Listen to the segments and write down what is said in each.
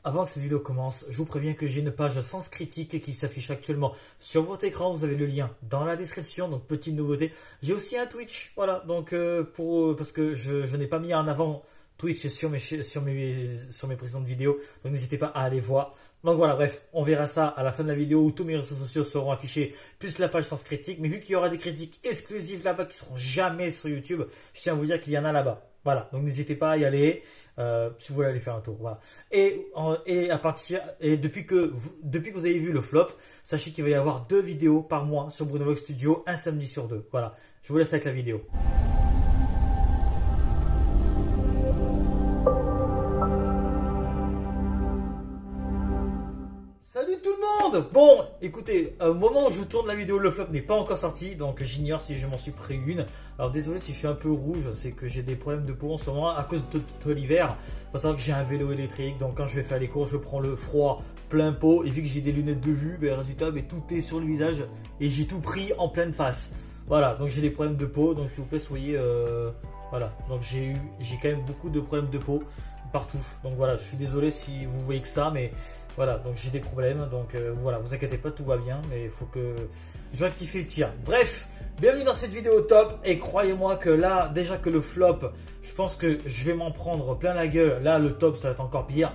Avant que cette vidéo commence, je vous préviens que j'ai une page Sens Critique qui s'affiche actuellement sur votre écran. Vous avez le lien dans la description, donc petite nouveauté. J'ai aussi un Twitch, voilà, donc parce que je n'ai pas mis en avant Twitch sur mes précédentes vidéos, donc n'hésitez pas à aller voir. Donc voilà, bref, on verra ça à la fin de la vidéo où tous mes réseaux sociaux seront affichés, plus la page Sens Critique. Mais vu qu'il y aura des critiques exclusives là-bas qui seront jamais sur YouTube, je tiens à vous dire qu'il y en a là-bas. Voilà, donc n'hésitez pas à y aller si vous voulez aller faire un tour. Voilà. Et depuis que vous avez vu le flop, sachez qu'il va y avoir 2 vidéos par mois sur Bruno Vlog Studio, un samedi sur 2. Voilà, je vous laisse avec la vidéo. Salut tout le monde! Bon, écoutez, au moment où je tourne la vidéo, le flop n'est pas encore sorti, donc j'ignore si je m'en suis pris une. Alors désolé si je suis un peu rouge, c'est que j'ai des problèmes de peau en ce moment à cause de l'hiver. Il faut savoir que j'ai un vélo électrique, donc quand je vais faire les courses, je prends le froid plein pot. Et vu que j'ai des lunettes de vue, ben, résultat, ben, tout est sur le visage et j'ai tout pris en pleine face. Voilà, donc j'ai des problèmes de peau, donc s'il vous plaît, soyez... voilà, donc j'ai quand même beaucoup de problèmes de peau partout. Donc voilà, je suis désolé si vous voyez que ça, mais... Voilà, donc j'ai des problèmes, donc voilà, vous inquiétez pas, tout va bien, mais il faut que je rectifie le tir. Bref, bienvenue dans cette vidéo top, et croyez-moi que là, déjà que le flop, je pense que je vais m'en prendre plein la gueule. Là, le top, ça va être encore pire.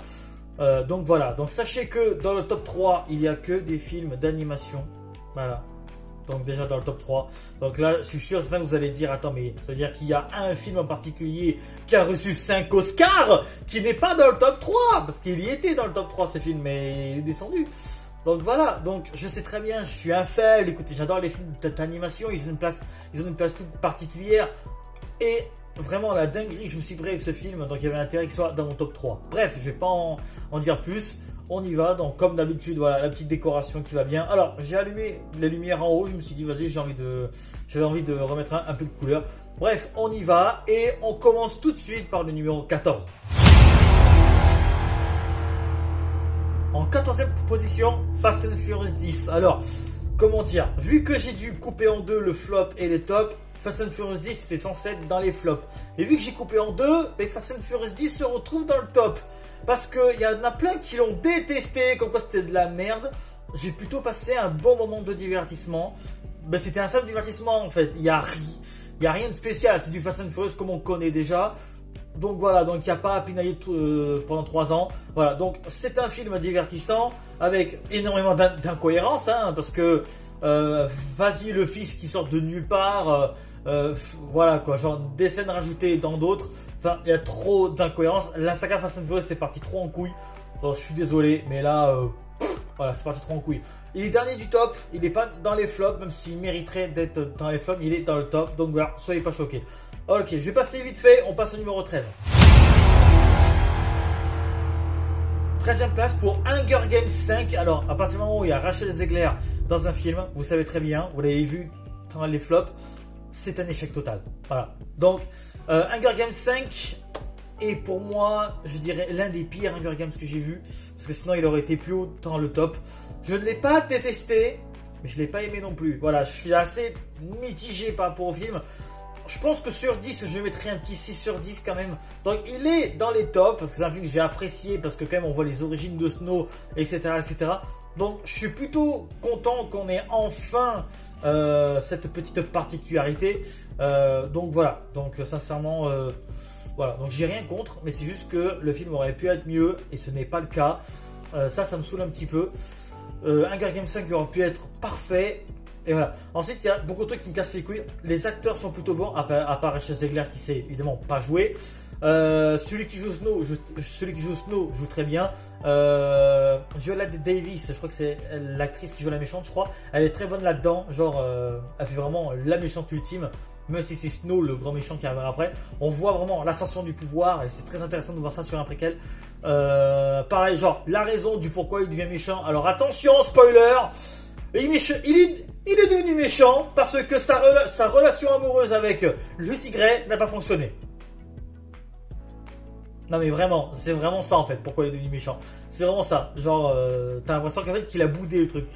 Donc voilà, donc sachez que dans le top 3, il n'y a que des films d'animation. Voilà. Donc déjà dans le top 3. Donc là, je suis sûr que vous allez dire, attends, mais ça veut dire qu'il y a un film en particulier qui a reçu 5 Oscars, qui n'est pas dans le top 3, parce qu'il y était dans le top 3 ce film, mais il est descendu. Donc voilà, donc je sais très bien, je suis un faible, écoutez, j'adore les films d'animation, ils ont une place toute particulière. Et vraiment la dinguerie, je me suis pris avec ce film, donc il y avait intérêt qu'il soit dans mon top 3. Bref, je vais pas en dire plus. On y va, donc comme d'habitude, voilà la petite décoration qui va bien. Alors j'ai allumé les lumières en haut, je me suis dit vas-y, j'avais envie de remettre un peu de couleur. Bref, on y va et on commence tout de suite par le numéro 14. En 14e position, Fast and Furious 10. Alors, comment dire, vu que j'ai dû couper en deux le flop et les tops, Fast and Furious 10 c'était censé être dans les flops. Et vu que j'ai coupé en deux, Fast and Furious 10 se retrouve dans le top. Parce qu'il y en a plein qui l'ont détesté, comme quoi c'était de la merde. J'ai plutôt passé un bon moment de divertissement. Ben, c'était un simple divertissement en fait. Il n'y a rien de spécial. C'est du Fast and Furious comme on connaît déjà. Donc voilà, donc il n'y a pas à pinailler pendant 3 ans. Voilà, donc c'est un film divertissant avec énormément d'incohérences. Hein, parce que vas-y le fils qui sort de nulle part. Voilà quoi, genre des scènes rajoutées dans d'autres. Enfin, il y a trop d'incohérences. La saga Fast and Furious c'est parti trop en couille. Donc, je suis désolé, mais là, voilà, c'est parti trop en couille. Il est dernier du top, il n'est pas dans les flops, même s'il mériterait d'être dans les flops, il est dans le top. Donc voilà, soyez pas choqués. Ok, je vais passer vite fait, on passe au numéro 13. 13e place pour Hunger Games 5. Alors, à partir du moment où il y a Rachel Zegler dans un film, vous savez très bien, vous l'avez vu dans les flops, c'est un échec total. Voilà, donc... Hunger Games 5 est pour moi, je dirais, l'un des pires Hunger Games que j'ai vu. Parce que sinon, il aurait été plus haut dans le top. Je ne l'ai pas détesté, mais je ne l'ai pas aimé non plus. Voilà, je suis assez mitigé par rapport au film. Je pense que sur 10, je mettrais un petit 6 sur 10 quand même. Donc, il est dans les tops, parce que c'est un film que j'ai apprécié, parce que quand même, on voit les origines de Snow, etc. etc. Donc, je suis plutôt content qu'on ait enfin cette petite particularité. Donc voilà, donc sincèrement, voilà, donc j'ai rien contre, mais c'est juste que le film aurait pu être mieux et ce n'est pas le cas. Ça me saoule un petit peu. Hunger Games 5 aurait pu être parfait. Et voilà. Ensuite, il y a beaucoup de trucs qui me cassent les couilles. Les acteurs sont plutôt bons, à part Rachel Zegler qui sait évidemment pas jouer. Celui qui joue Snow joue très bien. Viola Davis, je crois que c'est l'actrice qui joue la méchante, je crois. Elle est très bonne là-dedans. Genre, elle fait vraiment la méchante ultime. Même si c'est Snow, le grand méchant qui arrivera après. On voit vraiment l'ascension du pouvoir et c'est très intéressant de voir ça sur un préquel. Pareil, genre, la raison du pourquoi il devient méchant. Alors attention, spoiler, il est devenu méchant parce que sa relation amoureuse avec Lucy Gray n'a pas fonctionné. Non mais vraiment, c'est vraiment ça en fait, pourquoi il est devenu méchant. C'est vraiment ça, genre, t'as l'impression qu'en fait qu'il a boudé le truc.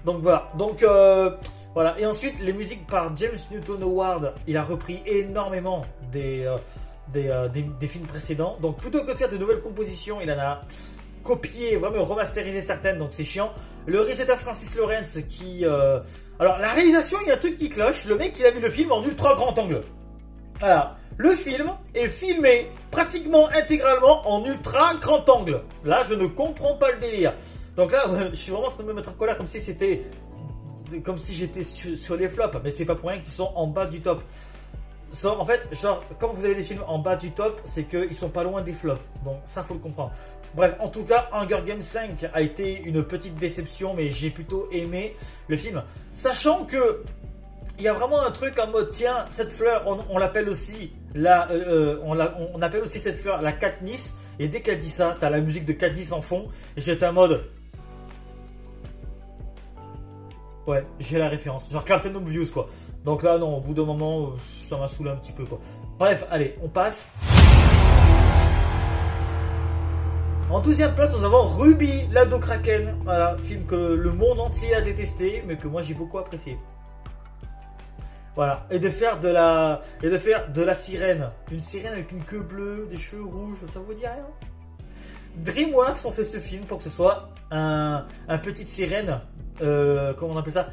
Donc voilà, voilà. Et ensuite, les musiques par James Newton Howard, il a repris énormément des films précédents. Donc plutôt que de faire de nouvelles compositions, il en a copié, vraiment remasterisé certaines, donc c'est chiant. Le réalisateur Francis Lawrence qui... Alors, la réalisation, il y a un truc qui cloche. Le mec, il a vu le film en ultra grand angle. Voilà. Le film est filmé pratiquement intégralement en ultra grand angle. Là, je ne comprends pas le délire. Donc là, je suis vraiment en train de me mettre en colère comme si c'était... Comme si j'étais sur les flops. Mais c'est pas pour rien qu'ils sont en bas du top. En fait, genre, quand vous avez des films en bas du top, c'est qu'ils sont pas loin des flops. Donc ça, faut le comprendre. Bref, en tout cas, Hunger Games 5 a été une petite déception, mais j'ai plutôt aimé le film. Sachant que il y a vraiment un truc en mode, tiens, cette fleur, on l'appelle aussi on appelle aussi cette fleur la Katniss. Et dès qu'elle dit ça, t'as la musique de Katniss en fond. Et j'étais en mode... Ouais, j'ai la référence. Genre Captain Obvious, quoi. Donc là, non, au bout d'un moment, ça m'a saoulé un petit peu, quoi. Bref, allez, on passe. En 12e place, nous avons Ruby, l'ado Kraken. Voilà, film que le monde entier a détesté, mais que moi j'ai beaucoup apprécié. Voilà, et de faire de la sirène. Une sirène avec une queue bleue, des cheveux rouges, ça vous dit rien? DreamWorks ont fait ce film pour que ce soit un petite sirène, comment on appelle ça,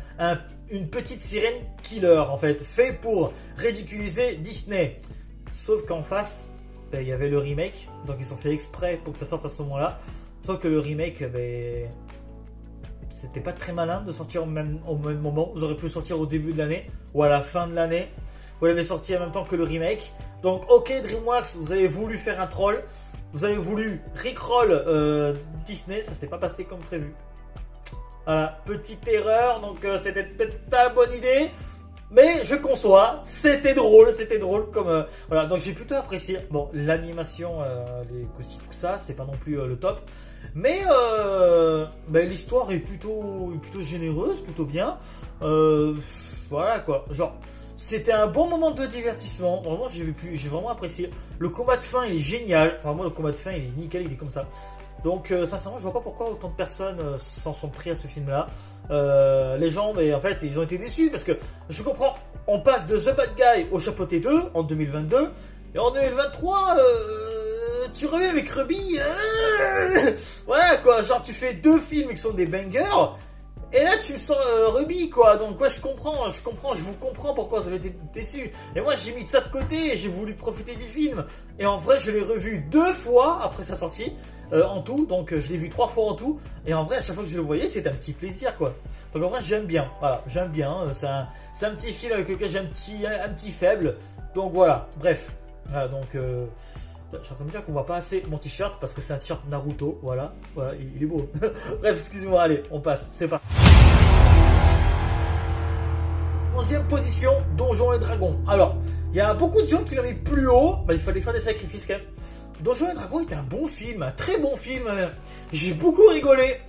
une petite sirène killer en fait, fait pour ridiculiser Disney. Sauf qu'en face, ben, il y avait le remake, donc ils ont fait exprès pour que ça sorte à ce moment-là. Sauf que le remake, ben, c'était pas très malin de sortir au même moment. Vous auriez pu sortir au début de l'année ou à la fin de l'année. Vous l'avez sorti en même temps que le remake. Donc ok DreamWorks, vous avez voulu faire un troll. Vous avez voulu rickroll Disney, ça s'est pas passé comme prévu. Voilà, petite erreur, donc c'était peut-être pas la bonne idée. Mais je conçois, c'était drôle comme... voilà, donc j'ai plutôt apprécié. Bon, l'animation, les ça, c'est pas non plus le top. Mais ben, l'histoire est plutôt généreuse, plutôt bien. Voilà quoi, genre... C'était un bon moment de divertissement. Vraiment, j'ai vraiment apprécié. Le combat de fin, il est génial. Vraiment, le combat de fin, il est nickel, il est comme ça. Donc, sincèrement, je vois pas pourquoi autant de personnes s'en sont pris à ce film-là. Les gens, mais en fait, ils ont été déçus parce que je comprends. On passe de The Bad Guy au Chapeauté 2 en 2022 et en 2023, tu reviens avec Ruby. Voilà quoi, genre tu fais deux films qui sont des bangers. Et là, tu me sens Ruby, quoi. Donc, ouais, je vous comprends pourquoi vous avez été déçus. Et moi, j'ai mis ça de côté et j'ai voulu profiter du film. Et en vrai, je l'ai revu 2 fois après sa sortie, en tout. Donc, je l'ai vu 3 fois en tout. Et en vrai, à chaque fois que je le voyais, c'était un petit plaisir, quoi. Donc, en vrai, j'aime bien. Voilà, j'aime bien. C'est un petit film avec lequel j'ai un petit faible. Donc, voilà. Bref. Voilà, donc... je suis en train de me dire qu'on voit pas assez mon t-shirt parce que c'est un t-shirt Naruto, voilà, il est beau. Bref, excusez-moi, allez, on passe, c'est parti. 11e position, Donjons et Dragons. Alors, il y a beaucoup de gens qui l'ont mis plus haut, bah, il fallait faire des sacrifices quand même. Donjons et Dragons était un bon film, un très bon film, j'ai beaucoup rigolé.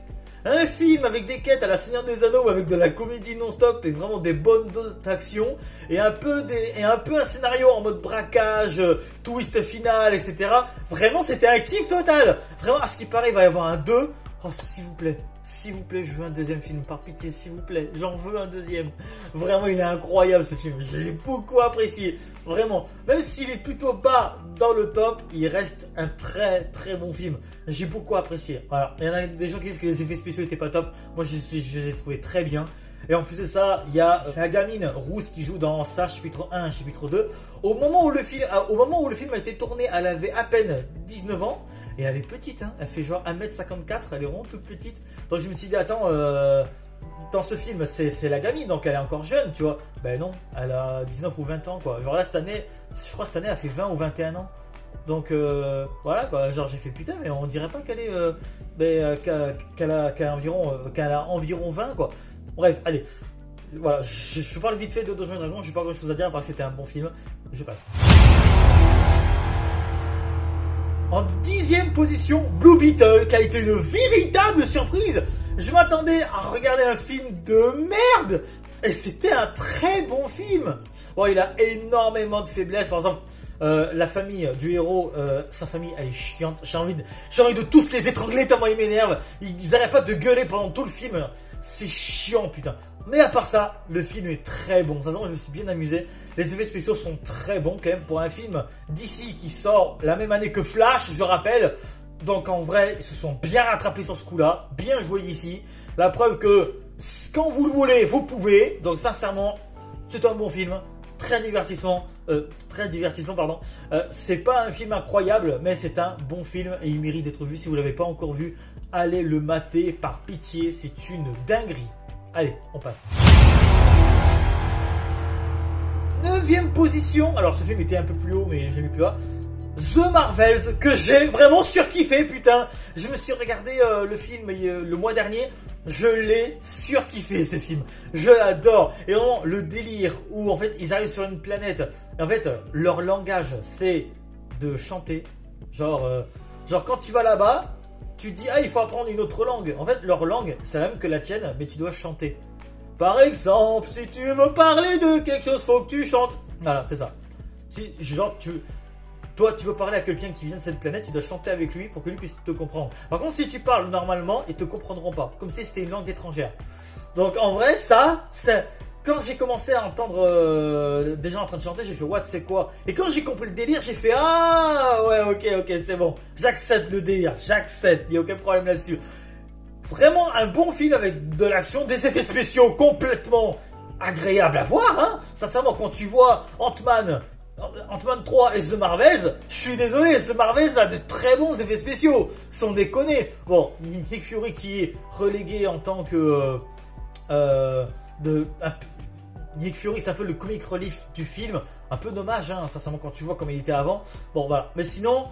Un film avec des quêtes à la Seigneur des Anneaux, avec de la comédie non-stop et vraiment des bonnes doses d'action et un peu un scénario en mode braquage, twist final, etc. Vraiment, c'était un kiff total. Vraiment, à ce qui paraît, il va y avoir un 2. Oh, s'il vous plaît, je veux un deuxième film, par pitié, s'il vous plaît, j'en veux un deuxième. Vraiment, il est incroyable ce film, j'ai beaucoup apprécié. Vraiment, même s'il est plutôt bas dans le top, il reste un très très bon film. J'ai beaucoup apprécié. Voilà. Il y en a des gens qui disent que les effets spéciaux n'étaient pas top. Moi, je les ai trouvés très bien. Et en plus de ça, il y a la gamine rousse qui joue dans ça, chapitre 1, chapitre 2. Au moment où le film a été tourné, elle avait à peine 19 ans. Et elle est petite, hein. Elle fait genre 1m54, elle est vraiment toute petite. Donc je me suis dit, attends, dans ce film, c'est la gamine, donc elle est encore jeune, tu vois. Ben non, elle a 19 ou 20 ans, quoi. Genre là, cette année, je crois cette année, elle fait 20 ou 21 ans. Donc voilà, quoi. Genre j'ai fait putain, mais on dirait pas qu'elle est, qu'elle a environ 20, quoi. Bref, allez. Voilà, je parle vite fait de Donjons et Dragons, j'ai pas grand chose à dire, parce que c'était un bon film. Je passe. En 10e position, Blue Beetle, qui a été une véritable surprise. Je m'attendais à regarder un film de merde, et c'était un très bon film. Bon, il a énormément de faiblesses, par exemple, la famille du héros, sa famille, elle est chiante. J'ai envie de tous les étrangler tellement ils m'énervent. Ils n'arrêtent pas de gueuler pendant tout le film. C'est chiant, putain. Mais à part ça, le film est très bon. Sincèrement, je me suis bien amusé. Les effets spéciaux sont très bons quand même pour un film d'ici qui sort la même année que Flash, je rappelle. Donc en vrai, ils se sont bien rattrapés sur ce coup-là. Bien joué ici. La preuve que quand vous le voulez, vous pouvez. Donc sincèrement, c'est un bon film. Très divertissant. Pardon. C'est pas un film incroyable, mais c'est un bon film et il mérite d'être vu. Si vous l'avez pas encore vu, allez le mater par pitié. C'est une dinguerie. Allez, on passe. 9e position. Alors ce film était un peu plus haut, mais je l'ai mis plus bas. The Marvels, que j'ai vraiment surkiffé, putain. Je me suis regardé le film le mois dernier. Je l'ai surkiffé, ce film. Je l'adore. Et vraiment, le délire où en fait ils arrivent sur une planète. Et en fait, leur langage, c'est de chanter. Genre quand tu vas là-bas, tu te dis ah il faut apprendre une autre langue. En fait, leur langue, c'est la même que la tienne, mais tu dois chanter. Par exemple, si tu veux parler de quelque chose, faut que tu chantes. Voilà, c'est ça. Toi, tu veux parler à quelqu'un qui vient de cette planète, tu dois chanter avec lui pour que lui puisse te comprendre. Par contre, si tu parles normalement, ils te comprendront pas. Comme si c'était une langue étrangère. Donc, en vrai, quand j'ai commencé à entendre des gens en train de chanter, j'ai fait what, c'est quoi? Et quand j'ai compris le délire, j'ai fait ah ouais, ok, c'est bon. J'accepte le délire, j'accepte. Il n'y a aucun problème là-dessus. Vraiment un bon film avec de l'action, des effets spéciaux complètement agréables à voir. Hein. Sincèrement, quand tu vois Ant-Man 3 et The Marvels, je suis désolé, The Marvels a de très bons effets spéciaux, sans déconner. Bon, Nick Fury qui est relégué en tant que Nick Fury, c'est un peu le comic relief du film. Un peu dommage, hein, sincèrement, quand tu vois comme il était avant. Bon, voilà. Mais sinon,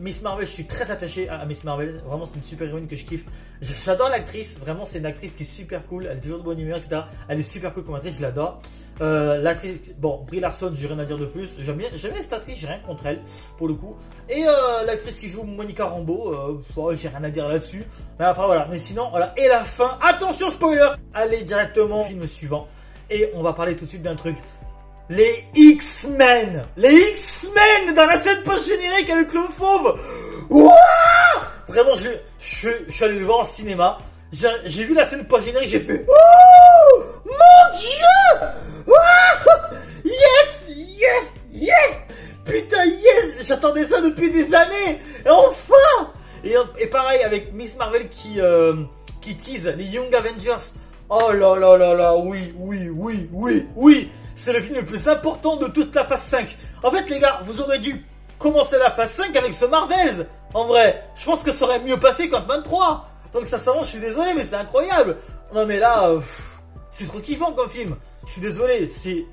Miss Marvel, je suis très attaché à Miss Marvel. Vraiment, c'est une super héroïne que je kiffe. J'adore l'actrice. Vraiment, c'est une actrice qui est super cool. Elle est toujours de bonne humeur, etc. Elle est super cool comme actrice, je l'adore. L'actrice, bon, Brie Larson, j'ai rien à dire de plus. J'aime bien cette actrice, j'ai rien contre elle, pour le coup. Et l'actrice qui joue Monica Rambeau, j'ai rien à dire là-dessus. Mais après, voilà. Mais sinon, voilà. Et la fin, attention, spoiler! Allez directement au film suivant. Et on va parler tout de suite d'un truc. Les X-Men! Les X-Men dans la scène post-générique avec le fauve! Ouah! Vraiment, je suis allé le voir en cinéma. J'ai vu la scène post-générique, j'ai fait oh! Mon Dieu! Oh! Yes! Putain, yes! J'attendais ça depuis des années! Et enfin! Et pareil avec Miss Marvel qui tease les Young Avengers. Oh là, oui. C'est le film le plus important de toute la phase 5. En fait, les gars, vous aurez dû commencer la phase 5 avec ce Marvels. En vrai, je pense que ça aurait mieux passé qu'Ant-Man 3. Donc, sincèrement, je suis désolé, mais c'est incroyable. Non, mais là, c'est trop kiffant comme film. Je suis désolé, c'est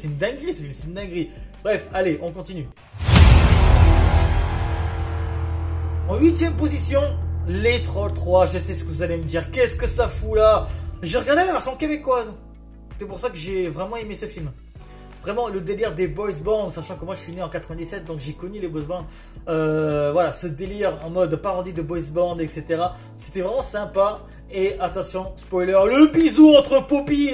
une dinguerie, c'est une dinguerie. Bref, allez, on continue. En 8e position, Les Trolls 3. Je sais ce que vous allez me dire. Qu'est-ce que ça fout là? J'ai regardé la version québécoise. C'est pour ça que j'ai vraiment aimé ce film. Vraiment le délire des boys bands, sachant que moi je suis né en 97, donc j'ai connu les boys bands. Voilà, ce délire en mode parodie de boys band, etc. C'était vraiment sympa. Et attention, spoiler, le bisou entre Poppy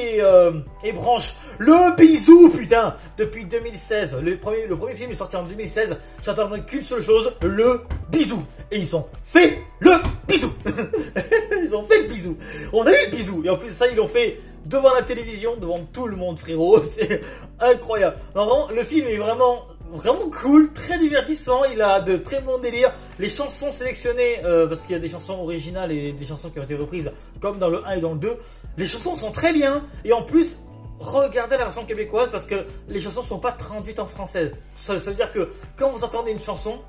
et Branch. Le bisou, putain. Depuis 2016, le premier film est sorti en 2016. J'attendais qu'une seule chose, le bisou. Et ils ont fait le bisou. Ils ont fait le bisou. On a eu le bisou. Et en plus ça, ils l'ont fait devant la télévision, devant tout le monde, frérot. C'est incroyable. Non, vraiment, le film est vraiment cool, très divertissant. Il a de très bons délires. Les chansons sélectionnées, parce qu'il y a des chansons originales et des chansons qui ont été reprises, comme dans le 1 et dans le 2. Les chansons sont très bien. Et en plus, regardez la version québécoise parce que les chansons ne sont pas traduites en français. Ça veut dire que quand vous entendez une chanson,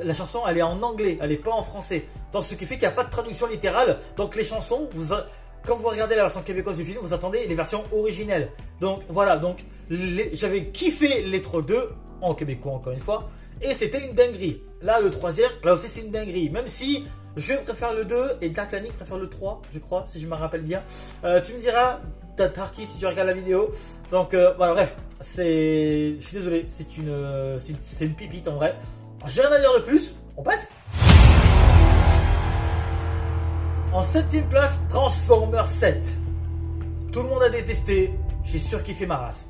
la chanson elle est en anglais, elle n'est pas en français. Donc ce qui fait qu'il n'y a pas de traduction littérale. Donc les chansons, quand vous regardez la version québécoise du film, vous attendez les versions originelles. Donc voilà, j'avais kiffé les Trolls 2 en québécois encore une fois. Et c'était une dinguerie. Là le troisième, là aussi c'est une dinguerie. Même si je préfère le 2 et Dark Lanic préfère le 3, je crois, si je me rappelle bien. Tu me diras Tarky si tu regardes la vidéo. Donc voilà, bref, je suis désolé, c'est une pipite en vrai. J'ai rien à dire de plus, on passe. En 7ème place, Transformers 7. Tout le monde a détesté, j'ai surkiffé ma race.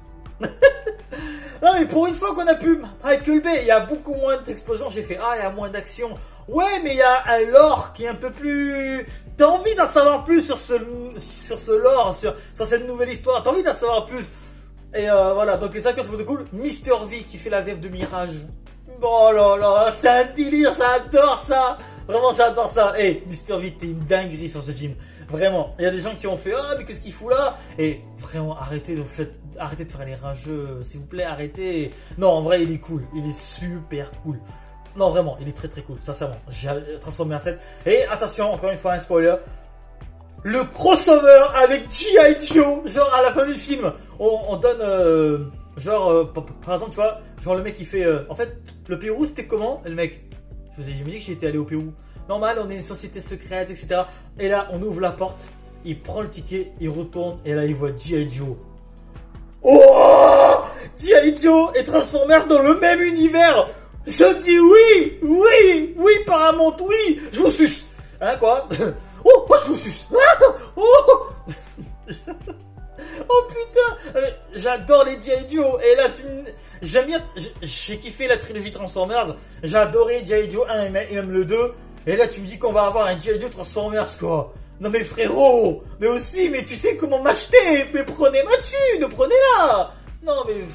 Non mais pour une fois qu'on a pu Michael Bay, il y a beaucoup moins d'explosions, j'ai fait ah il y a moins d'action. Ouais mais il y a un lore qui est un peu plus... T'as envie d'en savoir plus sur ce lore, sur cette nouvelle histoire, t'as envie d'en savoir plus. Et voilà, donc les acteurs sont plutôt cool. Mr V qui fait la VF de Mirage. Oh là là, c'est un délire, j'adore ça. Vraiment, j'adore ça. Et Mr. V, t'es une dinguerie sur ce film. Vraiment, il y a des gens qui ont fait ah mais qu'est-ce qu'il fout là? Et vraiment, arrêtez de faire les rageux, s'il vous plaît, arrêtez. Non, en vrai, il est cool, il est super cool. Non, vraiment, il est très très cool, sincèrement. J'ai transformé en 7. Et attention, encore une fois, un spoiler. Le crossover avec G.I. Joe, genre à la fin du film, on donne par exemple, tu vois, genre le mec il fait en fait, le Pérou c'était comment? Et le mec, je me dis que j'étais allé au Pérou. Normal, on est une société secrète, etc. Et là, on ouvre la porte, il prend le ticket, il retourne, et là, il voit G.I. Joe. Oh! G.I. Joe et Transformers dans le même univers! Je dis oui! Oui! Oui, Paramount, oui! Je vous suce! Hein, quoi? Oh! Oh, je vous suce! Oh! Oh putain! J'adore les G.I. Joe! Et là, j'aime bien. J'ai kiffé la trilogie Transformers. J'ai adoré G.I. Joe 1 et même le 2. Et là, tu me dis qu'on va avoir un G.I. Joe Transformers, quoi. Non, mais frérot. Mais aussi, mais tu sais comment m'acheter. Mais prenez ma thune. Prenez-la. Non, mais.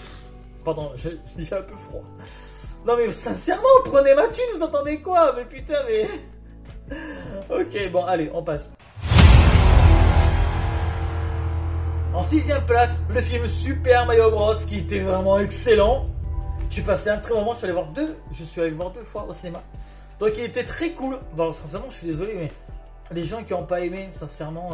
Pardon, j'ai un peu froid. Non, mais sincèrement, prenez ma thune. Vous entendez quoi? Mais putain, mais. Ok, bon, allez, on passe. En 6ème place, le film Super Mario Bros. Qui était vraiment excellent. J'ai passé un très bon moment. Je suis allé le voir 2 fois au cinéma. Donc il était très cool. Bon, sincèrement, je suis désolé, mais les gens qui n'ont pas aimé, sincèrement,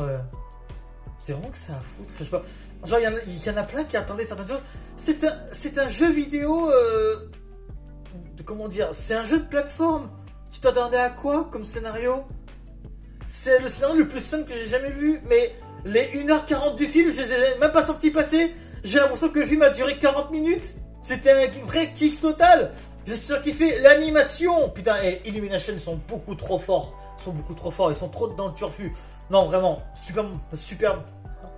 c'est vraiment que ça a foutre. Enfin, je sais pas. Genre, il y en a plein qui attendaient certaines choses. C'est un jeu vidéo. Comment dire? C'est un jeu de plateforme. Tu t'attendais à quoi comme scénario? C'est le scénario le plus simple que j'ai jamais vu. Mais les 1h40 du film, je les ai même pas sentis passer. J'ai l'impression que le film a duré 40 minutes. C'était un vrai kiff total. J'ai surkiffé l'animation. Putain, et Illumination sont beaucoup trop forts. Ils sont trop dans le turfu. Non, vraiment, super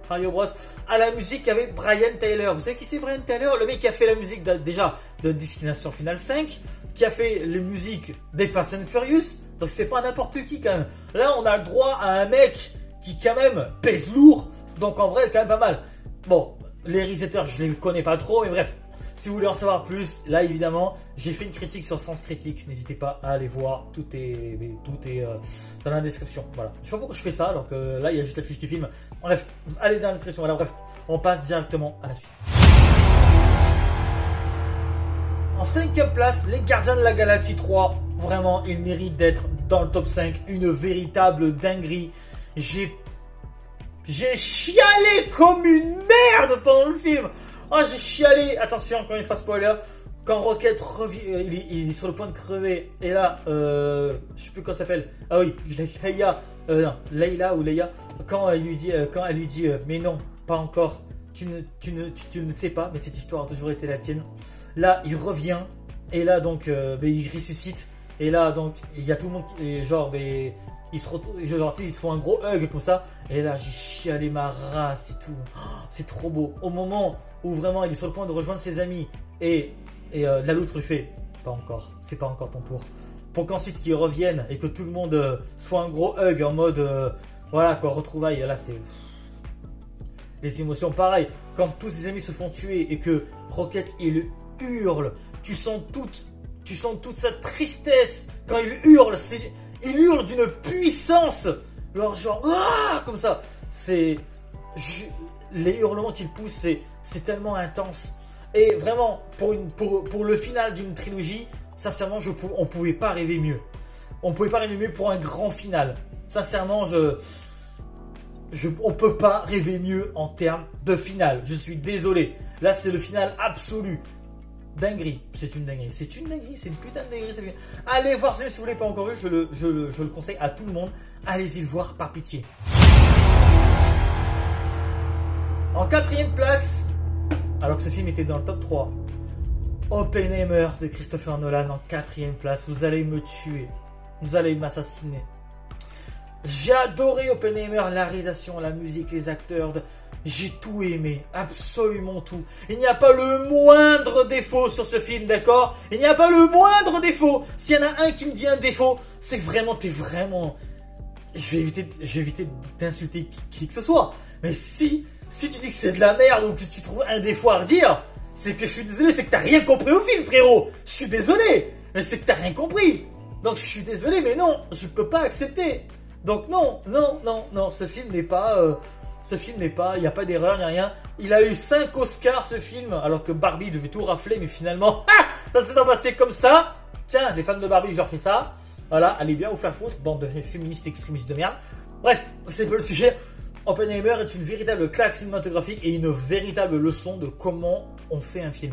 Mario Bros. À la musique, il y avait Brian Tyler. Vous savez qui c'est Brian Tyler? Le mec qui a fait la musique déjà de Destination Finale 5, qui a fait les musiques des Fast and Furious. Donc c'est pas n'importe qui quand même. Là, on a le droit à un mec qui quand même pèse lourd. Donc en vrai, quand même pas mal. Bon, les réalisateurs, je les connais pas trop, mais bref. Si vous voulez en savoir plus, là évidemment, j'ai fait une critique sur Sens Critique. N'hésitez pas à aller voir, tout est dans la description. Voilà. Je sais pas pourquoi je fais ça, alors que là il y a juste la fiche du film. Bref, allez dans la description. Voilà, bref, on passe directement à la suite. En 5ème place, les Gardiens de la Galaxie 3. Vraiment, ils méritent d'être dans le top 5. Une véritable dinguerie. J'ai chialé comme une merde pendant le film. Oh, j'ai chialé. Attention, encore une fois, spoiler. Quand Rocket revient, il est sur le point de crever. Et là, je sais plus comment ça s'appelle. Ah oui, Leila ou Leia. Quand elle lui dit, mais non, pas encore. Tu ne sais pas, mais cette histoire a toujours été la tienne. Là, il revient. Et là, donc, il ressuscite. Et là, donc, il y a tout le monde qui, genre, ils se retrouvent, genre, ils se font un gros hug comme ça. Et là, j'ai chialé ma race et tout. Oh, c'est trop beau. Au moment où vraiment il est sur le point de rejoindre ses amis. Et là, l'autre lui fait pas encore. C'est pas encore ton tour. Pour qu'ensuite qu'ils reviennent et que tout le monde soit un gros hug en mode voilà quoi, retrouvailles. Là, c'est les émotions. Pareil, quand tous ses amis se font tuer et que Rocket il hurle, tu sens toute sa tristesse. Quand il hurle, il hurle d'une puissance. Genre, ah, comme ça. Les hurlements qu'il pousse, c'est tellement intense. Et vraiment, pour le final d'une trilogie, sincèrement, on pouvait pas rêver mieux. On pouvait pas rêver mieux pour un grand final. Sincèrement, on peut pas rêver mieux en termes de final. Je suis désolé. Là, c'est le final absolu. Dinguerie. C'est une dinguerie. C'est une putain de dinguerie. Allez voir ce film si vous ne l'avez pas encore vu. Je le conseille à tout le monde. Allez-y le voir par pitié. En 4ème place, alors que ce film était dans le top 3, Oppenheimer de Christopher Nolan en 4ème place. Vous allez me tuer. Vous allez m'assassiner. J'ai adoré Oppenheimer, la réalisation, la musique, les acteurs. J'ai tout aimé, absolument tout. Il n'y a pas le moindre défaut sur ce film, d'accord? Il n'y a pas le moindre défaut. S'il y en a un qui me dit un défaut, c'est vraiment, t'es vraiment... Je vais éviter d'insulter qui que ce soit. Mais si tu dis que c'est de la merde ou que tu trouves un défaut à redire, C'est que je suis désolé, c'est que t'as rien compris au film, frérot. Je suis désolé, mais c'est que t'as rien compris. Donc je suis désolé, mais non, je peux pas accepter. Donc non, ce film n'est pas... il n'y a pas d'erreur, il n'y a rien. Il a eu 5 Oscars ce film, alors que Barbie devait tout rafler, mais finalement, ça s'est pas passé comme ça. Tiens, les fans de Barbie, je leur fais ça. Voilà, allez bien vous faire foutre, bande de féministes extrémistes de merde. Bref, c'est pas le sujet. Oppenheimer est une véritable claque cinématographique et une véritable leçon de comment on fait un film.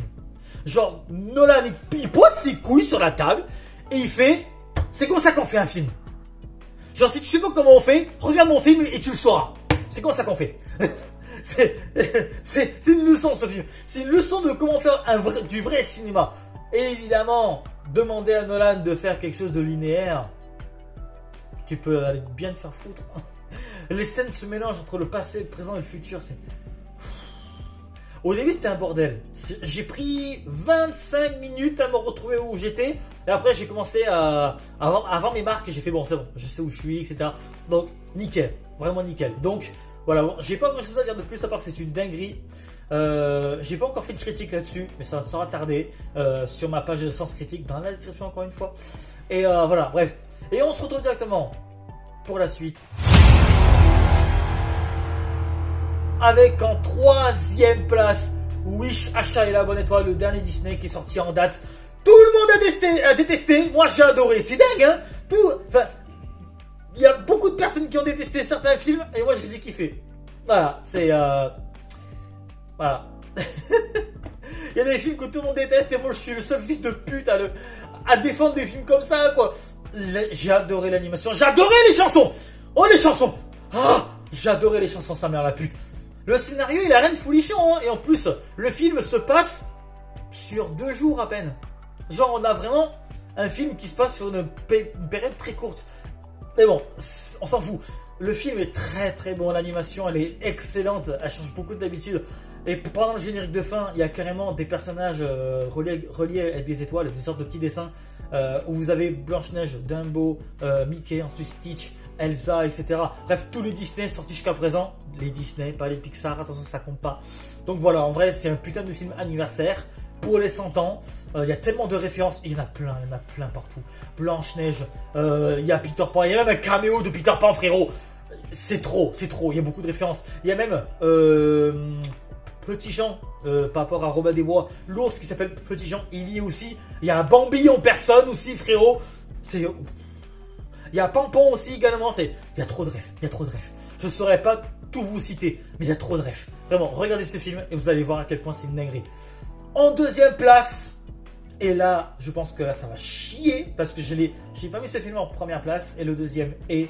Genre, Nolan, il pose ses couilles sur la table et il fait, c'est comme ça qu'on fait un film. Genre, si tu sais pas comment on fait, regarde mon film et tu le sauras. C'est comme ça qu'on fait. C'est une leçon, ce film. C'est une leçon de comment faire du vrai cinéma. Et évidemment, demander à Nolan de faire quelque chose de linéaire, tu peux aller bien te faire foutre. Les scènes se mélangent entre le passé, le présent et le futur. Au début, c'était un bordel. J'ai pris 25 minutes à me retrouver où j'étais. Et après, j'ai commencé à... Avant mes marques, j'ai fait bon, c'est bon, je sais où je suis, etc. Donc, nickel. Vraiment nickel. Donc, voilà. Bon, j'ai pas grand chose à dire de plus à part que c'est une dinguerie. J'ai pas encore fait de critique là-dessus, mais ça sera tardé. Sur ma page de Sens Critique, dans la description encore une fois. Et voilà, bref. Et on se retrouve directement pour la suite. Avec en 3e place Wish, Achat et la bonne étoile, le dernier Disney qui est sorti en date. Tout le monde a détesté. Moi j'ai adoré, c'est dingue hein. Il y a beaucoup de personnes qui ont détesté certains films et moi je les ai kiffés. Voilà, c'est voilà. Il y a des films que tout le monde déteste et moi je suis le seul fils de pute à défendre des films comme ça quoi. J'ai adoré l'animation, j'ai adoré les chansons. Oh les chansons. J'ai adoré les chansons, sa mère la pute. Le scénario, il a rien de foulichon, hein. Et en plus, le film se passe sur 2 jours à peine. Genre, on a vraiment un film qui se passe sur une période très courte. Mais bon, on s'en fout. Le film est très très bon, l'animation, elle est excellente. Elle change beaucoup d'habitude. Et pendant le générique de fin, il y a carrément des personnages reliés avec des étoiles, des sortes de petits dessins. Où vous avez Blanche-Neige, Dumbo, Mickey, ensuite Stitch, Elsa, etc. Bref, tous les Disney sortis jusqu'à présent. Les Disney, pas les Pixar, attention ça compte pas. Donc voilà, en vrai c'est un putain de film anniversaire pour les 100 ans. Il y a tellement de références, il y en a plein partout. Blanche-Neige, il y a Peter Pan, il y a même un caméo de Peter Pan frérot. C'est trop, il y a beaucoup de références. Il y a même Petit Jean, par rapport à Robin des Bois, l'ours qui s'appelle Petit Jean, il y est aussi. Il y a un Bambi en personne aussi frérot. Il y a Pampon aussi également, il y a trop de refs, Je ne saurais pas tout vous citer, mais il y a trop de refs. Vraiment, regardez ce film et vous allez voir à quel point c'est une dinguerie. En 2e place, et là, je pense que là, ça va chier, parce que je n'ai pas mis ce film en 1re place, et le 2e est...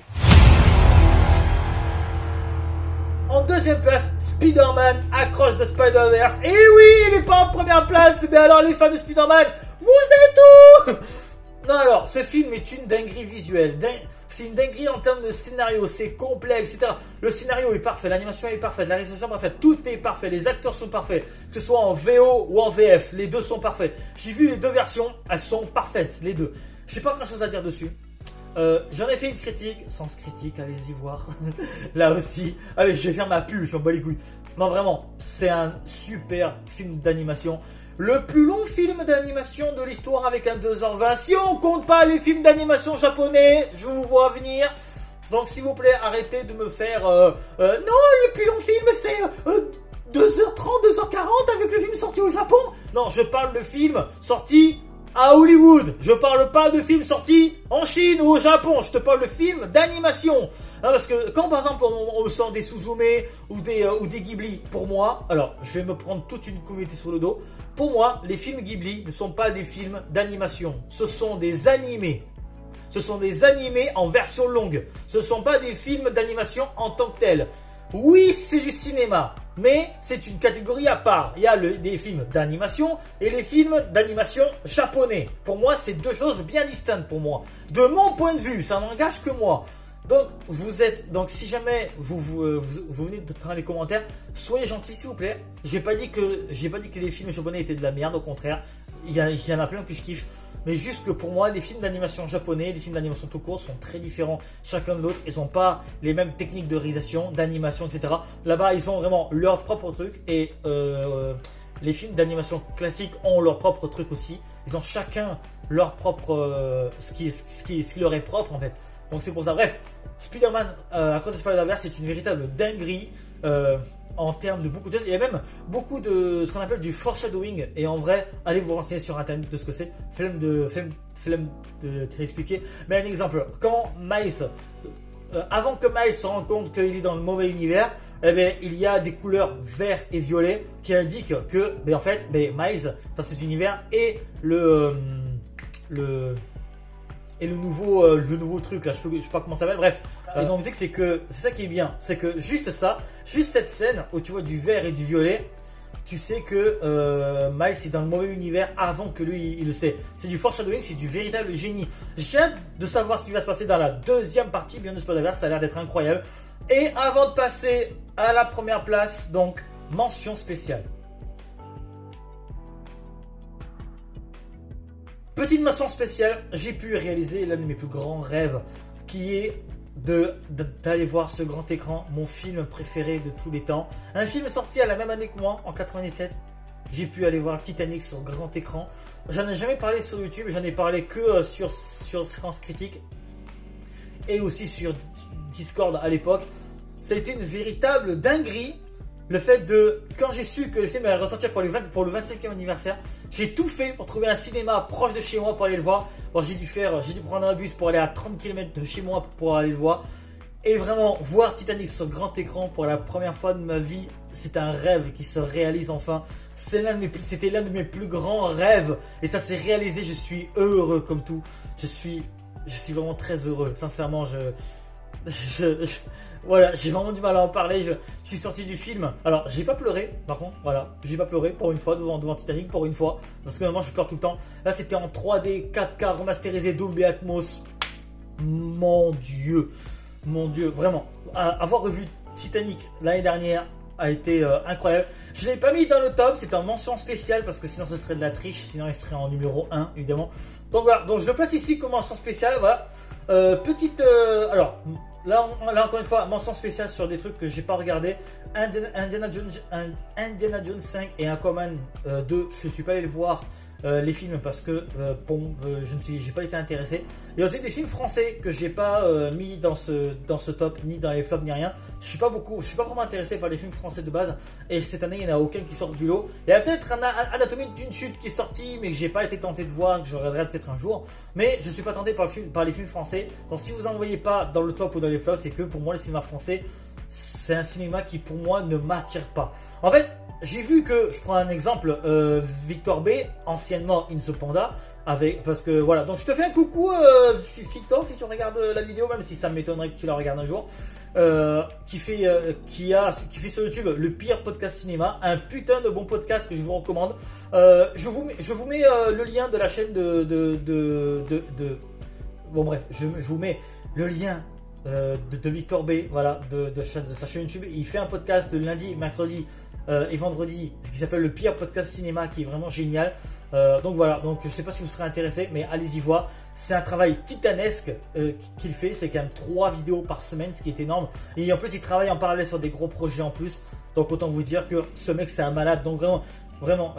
En 2e place, Spider-Man Across the Spider-Verse. Et oui, il n'est pas en 1re place, mais alors les fans de Spider-Man, vous êtes où? Non alors, ce film est une dinguerie visuelle, c'est une dinguerie en termes de scénario, c'est complexe, etc. Le scénario est parfait, l'animation est parfaite, la réalisation est parfaite, tout est parfait, les acteurs sont parfaits, que ce soit en VO ou en VF, les deux sont parfaits. J'ai vu les 2 versions, elles sont parfaites, les deux. Je n'ai pas grand chose à dire dessus. J'en ai fait une critique, Sens Critique, allez-y voir. Là aussi, allez, je vais faire ma pub, je m'en bats les couilles. Non vraiment, c'est un super film d'animation. Le plus long film d'animation de l'histoire avec un 2h20. Si on compte pas les films d'animation japonais, je vous vois venir. Donc s'il vous plaît, arrêtez de me faire... non, le plus long film c'est 2h30, 2h40 avec le film sorti au Japon. Non, je parle de film sorti à Hollywood. Je parle pas de film sorti en Chine ou au Japon. Je te parle de film d'animation. Hein, parce que quand par exemple on me sort des Suzume ou des Ghibli, pour moi, alors je vais me prendre toute une communauté sur le dos. Pour moi, les films Ghibli ne sont pas des films d'animation. Ce sont des animés. Ce sont des animés en version longue. Ce ne sont pas des films d'animation en tant que tels. Oui, c'est du cinéma, mais c'est une catégorie à part. Il y a des films d'animation et les films d'animation japonais. Pour moi, c'est 2 choses bien distinctes pour moi. De mon point de vue, ça n'engage que moi. Donc si jamais vous venez dans les commentaires, soyez gentils s'il vous plaît. J'ai pas dit que les films japonais étaient de la merde, au contraire. Il y en a plein que je kiffe. Mais juste que pour moi, les films d'animation japonais, les films d'animation tout court sont très différents chacun de l'autre. Ils n'ont pas les mêmes techniques de réalisation, d'animation, etc. Là-bas, ils ont vraiment leur propre truc. Et les films d'animation classiques ont leur propre truc aussi. Ils ont chacun leur propre ce qui leur est propre en fait. Donc c'est pour ça. Bref, Spider-Man Across the Spider-Verse c'est une véritable dinguerie en termes de beaucoup de choses. Il y a même beaucoup de ce qu'on appelle du foreshadowing. Et en vrai, allez vous renseigner sur internet de ce que c'est. Flemme de t'expliquer. Mais un exemple, quand Miles, avant que Miles se rende compte qu'il est dans le mauvais univers, eh bien, il y a des couleurs vert et violet qui indiquent que, en fait, Miles, dans cet univers, est le nouveau truc là, je sais pas comment ça s'appelle, bref. Et donc c'est que c'est ça qui est bien, c'est que juste cette scène où tu vois du vert et du violet, tu sais que Miles est dans le mauvais univers avant que lui il le sait. C'est du foreshadowing, c'est du véritable génie. J'ai hâte de savoir ce qui va se passer dans la deuxième partie bien de Spider-Verse, ça a l'air d'être incroyable. Et avant de passer à la première place, donc mention spéciale. Petite mention spéciale, j'ai pu réaliser l'un de mes plus grands rêves qui est d'aller voir ce grand écran, mon film préféré de tous les temps. Un film sorti à la même année que moi, en 97. J'ai pu aller voir Titanic sur grand écran. J'en ai jamais parlé sur YouTube, j'en ai parlé que sur Séance Critique et aussi sur Discord à l'époque. Ça a été une véritable dinguerie. Le fait de, quand j'ai su que le film allait ressortir pour le 25e anniversaire, j'ai tout fait pour trouver un cinéma proche de chez moi pour aller le voir. Bon, j'ai dû prendre un bus pour aller à 30 km de chez moi pour aller le voir. Et vraiment, voir Titanic sur grand écran pour la première fois de ma vie, c'est un rêve qui se réalise enfin. C'était l'un de mes plus grands rêves. Et ça s'est réalisé, je suis heureux comme tout. Je suis vraiment très heureux. Sincèrement, voilà, j'ai vraiment du mal à en parler. Je suis sorti du film. Alors, j'ai pas pleuré, par contre. Voilà, j'ai pas pleuré pour une fois devant Titanic, pour une fois. Parce que normalement, je pleure tout le temps. Là, c'était en 3D, 4K, remasterisé, Dolby Atmos. Mon Dieu, vraiment. Avoir revu Titanic l'année dernière a été incroyable. Je l'ai pas mis dans le top, c'est en mention spéciale parce que sinon, ce serait de la triche. Sinon, il serait en numéro 1, évidemment. Donc voilà, donc je le place ici comme mention spéciale. Voilà. Alors. Là, encore une fois, mention spéciale sur des trucs que j'ai pas regardé. Indiana Jones 5 et Aquaman 2, je suis pas allé le voir les films parce que j'ai pas été intéressé. Il y a aussi des films français que j'ai pas mis dans ce top, ni dans les flops, ni rien. Je suis pas vraiment intéressé par les films français de base. Et cette année, il n'y en a aucun qui sort du lot. Il y a peut-être un Anatomie d'une chute qui est sorti, mais que j'ai pas été tenté de voir, que je regarderai peut-être un jour. Mais je suis pas tenté par les films français. Donc si vous en voyez pas dans le top ou dans les flops, c'est que pour moi, le cinéma français, c'est un cinéma qui pour moi ne m'attire pas. En fait, j'ai vu que, je prends un exemple, Victor B, anciennement Inso Panda, parce que voilà, donc je te fais un coucou Victor, si tu regardes la vidéo, même si ça m'étonnerait que tu la regardes un jour, qui fait sur YouTube le pire podcast cinéma, un putain de bon podcast que je vous recommande. Je vous mets le lien de la chaîne bon bref, je vous mets le lien de Victor B, voilà, de sa chaîne YouTube. Il fait un podcast de lundi, mercredi et vendredi, ce qui s'appelle le pire podcast cinéma, qui est vraiment génial. Donc voilà, donc je sais pas si vous serez intéressé, mais allez-y voir. C'est un travail titanesque qu'il fait. C'est quand même 3 vidéos par semaine, ce qui est énorme. Et en plus, il travaille en parallèle sur des gros projets en plus. Donc autant vous dire que ce mec, c'est un malade. Donc vraiment,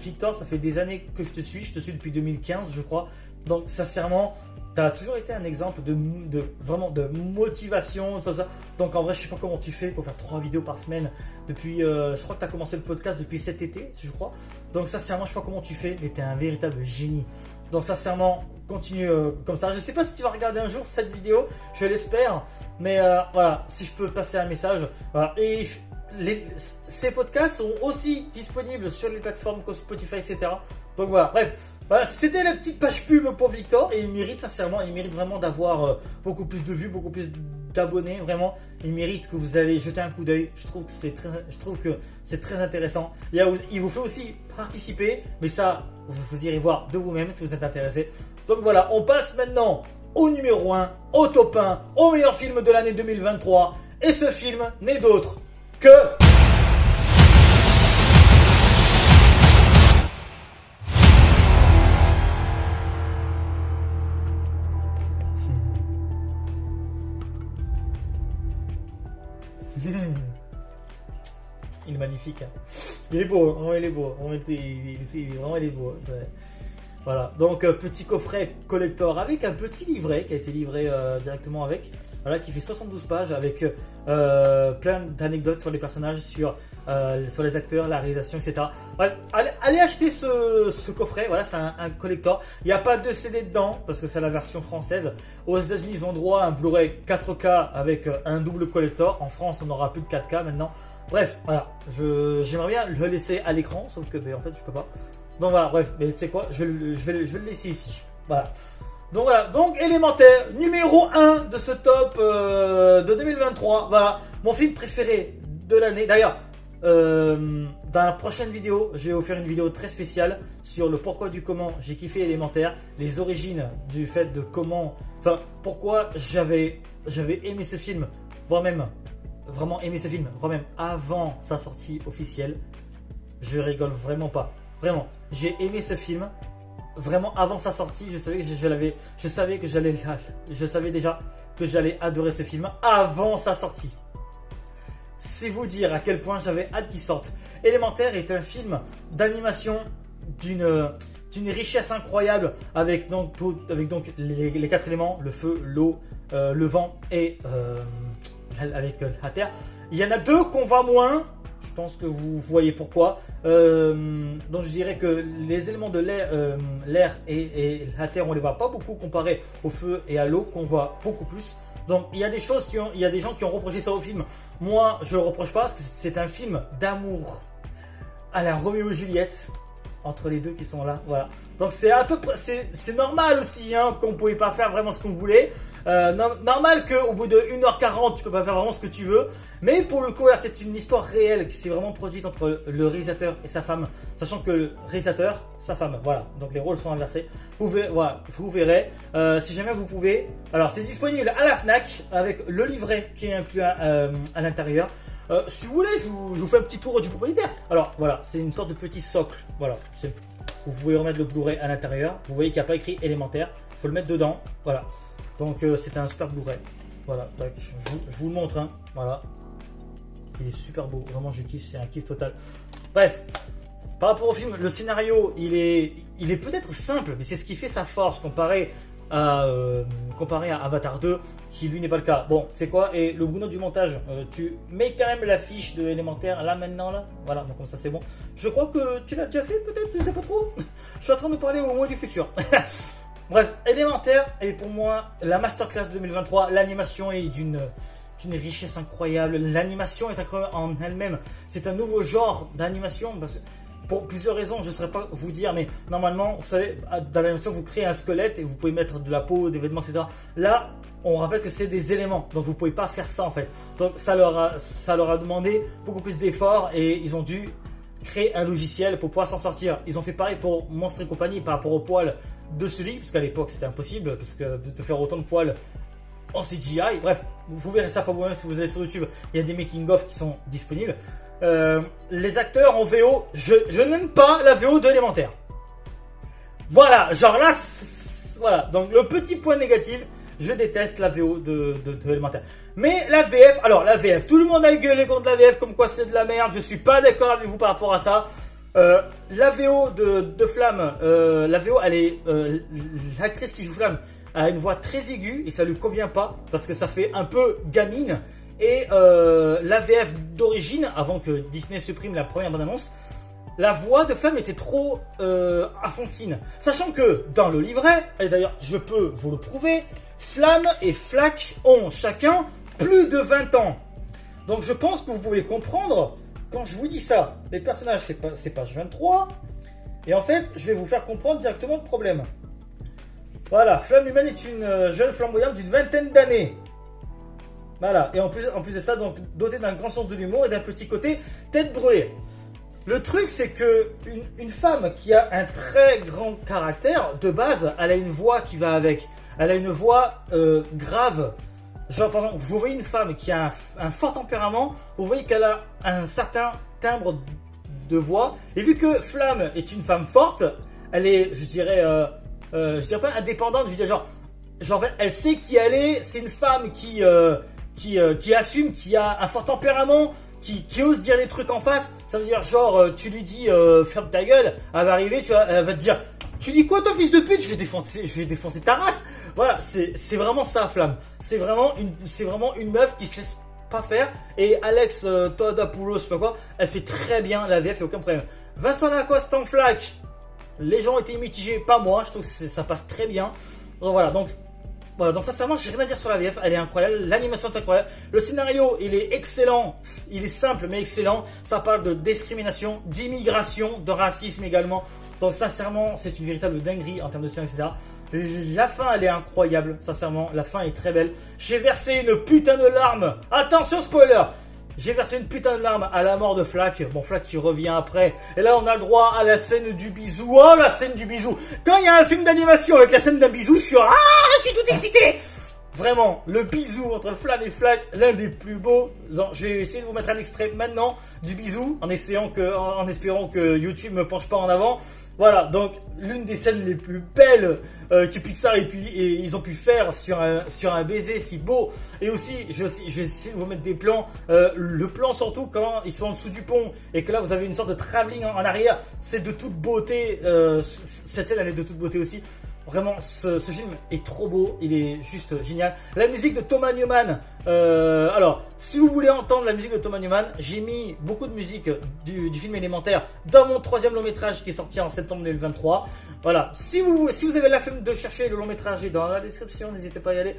Victor, ça fait des années que je te suis depuis 2015, je crois. Donc sincèrement, tu as toujours été un exemple vraiment de motivation, tout ça. Donc en vrai, je sais pas comment tu fais pour faire 3 vidéos par semaine depuis, je crois que tu as commencé le podcast depuis cet été, je crois. Donc sincèrement, je sais pas comment tu fais, mais tu es un véritable génie. Donc sincèrement, continue comme ça. Je sais pas si tu vas regarder un jour cette vidéo, je l'espère. Mais voilà, si je peux passer un message. Voilà. Et ces podcasts sont aussi disponibles sur les plateformes comme Spotify, etc. Donc voilà, bref. Voilà, c'était la petite page pub pour Victor et il mérite sincèrement, il mérite vraiment d'avoir beaucoup plus de vues, beaucoup plus d'abonnés, vraiment. Il mérite que vous allez jeter un coup d'œil. Je trouve que c'est très intéressant. Il vous fait aussi participer, mais ça, vous irez voir de vous-même si vous êtes intéressé. Donc voilà, on passe maintenant au numéro 1, au top 1, au meilleur film de l'année 2023. Et ce film n'est d'autre que... Il est magnifique. Hein. Il est beau, vraiment il est beau. Vraiment, il est beau. Voilà, donc petit coffret collector avec un petit livret qui a été livré directement avec. Voilà, qui fait 72 pages avec plein d'anecdotes sur les personnages, sur les acteurs, la réalisation, etc. Ouais, allez acheter ce coffret, voilà, c'est un collector. Il n'y a pas de CD dedans parce que c'est la version française. Aux États-Unis, ils ont droit à un Blu-ray 4K avec un double collector. En France, on n'aura plus de 4K maintenant. Bref, voilà, j'aimerais bien le laisser à l'écran, sauf que en fait, je peux pas. Donc voilà, bref, mais tu sais quoi, je vais le laisser ici. Voilà. Donc voilà, donc Élémentaire, numéro 1 de ce top de 2023. Voilà, mon film préféré de l'année. D'ailleurs, dans la prochaine vidéo, je vais vous faire une vidéo très spéciale sur le pourquoi du comment j'ai kiffé Élémentaire, les origines du fait de comment, enfin, pourquoi j'avais aimé ce film, voire même, vraiment aimé ce film, voire même avant sa sortie officielle. Je rigole vraiment pas. Vraiment, j'ai aimé ce film. Vraiment, avant sa sortie, je savais déjà que j'allais adorer ce film avant sa sortie. C'est vous dire à quel point j'avais hâte qu'il sorte. Élémentaire est un film d'animation d'une richesse incroyable avec donc les 4 éléments, le feu, l'eau, le vent et avec la terre. Il y en a 2 qu'on voit moins. Je pense que vous voyez pourquoi. Donc je dirais que les éléments de l'air et la terre, on les voit pas beaucoup comparé au feu et à l'eau qu'on voit beaucoup plus. Donc il y a des choses il y a des gens qui ont reproché ça au film. Moi, je le reproche pas parce que c'est un film d'amour à la Roméo et Juliette entre les deux qui sont là. Voilà. Donc c'est à peu près, c'est normal aussi hein, qu'on pouvait pas faire vraiment ce qu'on voulait. Normal qu'au bout de 1h40 tu peux pas faire vraiment ce que tu veux. Mais pour le coup, c'est une histoire réelle qui s'est vraiment produite entre le réalisateur et sa femme. Sachant que le réalisateur, sa femme, voilà. Donc les rôles sont inversés. Vous verrez. Si jamais vous pouvez. Alors c'est disponible à la Fnac avec le livret qui est inclus à l'intérieur. Si vous voulez, je vous fais un petit tour du propriétaire. Alors voilà, c'est une sorte de petit socle. Voilà. Vous pouvez remettre le Blu-ray à l'intérieur. Vous voyez qu'il n'y a pas écrit Élémentaire. Il faut le mettre dedans. Voilà. Donc c'est un super Blu-ray. Voilà. Tac, je vous le montre. Hein. Voilà. Il est super beau, vraiment je kiffe, c'est un kiff total. Bref, par rapport au film, le scénario il est peut-être simple, mais c'est ce qui fait sa force comparé à Avatar 2, qui lui n'est pas le cas. Bon, c'est quoi? Et le Bruno du montage, tu mets quand même la fiche de Élémentaire là maintenant là. Voilà, donc comme ça c'est bon. Je crois que tu l'as déjà fait peut-être, je sais pas trop. Je suis en train de parler au moins du futur. Bref, Élémentaire est pour moi la masterclass de 2023. L'animation est d'une richesse incroyable, l'animation est incroyable en elle-même, c'est un nouveau genre d'animation pour plusieurs raisons, je ne saurais pas vous dire, mais normalement, vous savez, dans l'animation, vous créez un squelette et vous pouvez mettre de la peau, des vêtements, etc. Là, on rappelle que c'est des éléments, donc vous ne pouvez pas faire ça en fait. Donc ça leur a demandé beaucoup plus d'efforts et ils ont dû créer un logiciel pour pouvoir s'en sortir. Ils ont fait pareil pour Monstres et compagnie par rapport aux poils de celui, parce qu'à l'époque c'était impossible, parce que de faire autant de poils en CGI, bref, vous verrez ça par vous-même si vous allez sur YouTube, il y a des making-of qui sont disponibles. Les acteurs en VO, je n'aime pas la VO de Élémentaire. Voilà, genre là, voilà, donc le petit point négatif, je déteste la VO de Élémentaire. Mais la VF, alors la VF, tout le monde a gueulé contre la VF comme quoi c'est de la merde, je suis pas d'accord avec vous par rapport à ça. La VO de Flamme, la VO, elle est, l'actrice qui joue Flamme, a une voix très aiguë et ça lui convient pas parce que ça fait un peu gamine. Et la VF d'origine, avant que Disney supprime la première bande-annonce, la voix de Flamme était trop enfantine. Sachant que dans le livret, et d'ailleurs je peux vous le prouver, Flamme et Flack ont chacun plus de 20 ans. Donc je pense que vous pouvez comprendre quand je vous dis ça. Les personnages, c'est page 23. Et en fait, je vais vous faire comprendre directement le problème. Voilà, Flamme humaine est une jeune flamboyante d'une vingtaine d'années. Voilà, et en plus de ça, donc dotée d'un grand sens de l'humour et d'un petit côté tête brûlée. Le truc, c'est que une femme qui a un très grand caractère, de base, elle a une voix qui va avec. Elle a une voix grave. Genre, par exemple, vous voyez une femme qui a un fort tempérament, vous voyez qu'elle a un certain timbre de voix. Et vu que Flamme est une femme forte, elle est, je dirais pas indépendante, je veux dire genre elle sait qui elle est, c'est une femme qui assume, qui a un fort tempérament, qui ose dire les trucs en face. Ça veut dire genre tu lui dis ferme ta gueule, elle va arriver, tu vois, elle va te dire tu dis quoi toi fils de pute, je vais défoncer ta race. Voilà, c'est vraiment ça Flamme. C'est vraiment une meuf qui se laisse pas faire. Et Alex Todapoulos, je sais pas quoi, elle fait très bien la VF, et aucun problème. Vincent Lacoste en flac, les gens ont été mitigés, pas moi, je trouve que ça passe très bien. Donc voilà, donc sincèrement, j'ai rien à dire sur la VF, elle est incroyable, l'animation est incroyable, le scénario il est excellent, il est simple mais excellent, ça parle de discrimination, d'immigration, de racisme également, donc sincèrement c'est une véritable dinguerie en termes de scénario, etc. La fin elle est incroyable, sincèrement, la fin est très belle, j'ai versé une putain de larme, attention spoiler, j'ai versé une putain de larme à la mort de Flack. Bon, Flack qui revient après. Et là, on a le droit à la scène du bisou. Oh, la scène du bisou. Quand il y a un film d'animation avec la scène d'un bisou, je suis tout excité. Vraiment, le bisou entre Flan et Flack, l'un des plus beaux. Je vais essayer de vous mettre un extrait maintenant du bisou, en espérant que YouTube me penche pas en avant. Voilà, donc l'une des scènes les plus belles que Pixar et ils ont pu faire sur un baiser si beau. Et aussi, je vais essayer de vous mettre des plans. Le plan surtout quand ils sont en dessous du pont et que là vous avez une sorte de travelling en arrière. C'est de toute beauté. Cette scène elle est de toute beauté aussi. Vraiment, ce film est trop beau, il est juste génial. La musique de Thomas Newman. Alors, si vous voulez entendre la musique de Thomas Newman, j'ai mis beaucoup de musique du film Élémentaire dans mon 3e long métrage qui est sorti en septembre 2023. Voilà, si vous avez la flemme de chercher le long métrage, il est dans la description, n'hésitez pas à y aller.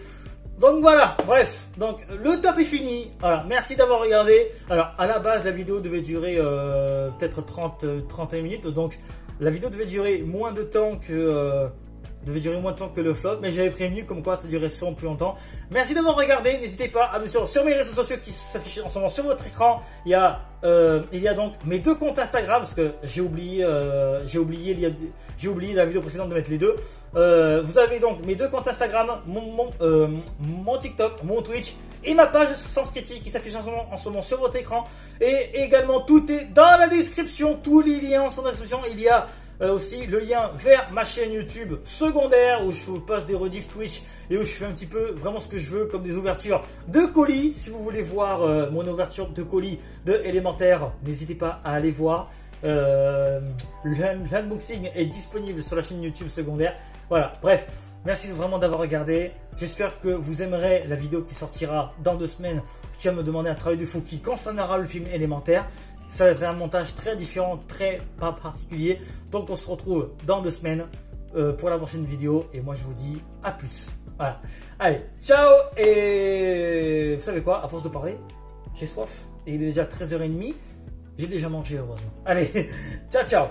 Donc voilà, bref, donc le top est fini. Voilà, merci d'avoir regardé. Alors, à la base, la vidéo devait durer peut-être 31 minutes. Donc, la vidéo devait durer moins de temps que le flop, mais j'avais prévenu comme quoi ça durait sûrement plus longtemps. Merci d'avoir regardé, n'hésitez pas à me suivre sur mes réseaux sociaux qui s'affichent en ce moment sur votre écran. Il y a donc mes 2 comptes Instagram, parce que j'ai oublié dans la vidéo précédente de mettre les deux. Vous avez donc mes 2 comptes Instagram, mon TikTok, mon Twitch et ma page Sens Critique qui s'affiche en ce moment sur votre écran. Et également tout est dans la description, tous les liens sont dans la description. Il y a aussi le lien vers ma chaîne YouTube secondaire où je vous passe des rediffs Twitch et où je fais un petit peu vraiment ce que je veux comme des ouvertures de colis. Si vous voulez voir mon ouverture de colis de Élémentaire, n'hésitez pas à aller voir. L'unboxing est disponible sur la chaîne YouTube secondaire. Voilà, bref, merci vraiment d'avoir regardé. J'espère que vous aimerez la vidéo qui sortira dans 2 semaines, qui va me demander un travail de fou qui concernera le film Élémentaire. Ça va être un montage très différent, très pas particulier. Donc on se retrouve dans 2 semaines pour la prochaine vidéo. Et moi je vous dis à plus. Voilà. Allez, ciao. Et vous savez quoi, à force de parler, j'ai soif. Et il est déjà 13h30. J'ai déjà mangé heureusement. Allez, ciao ciao.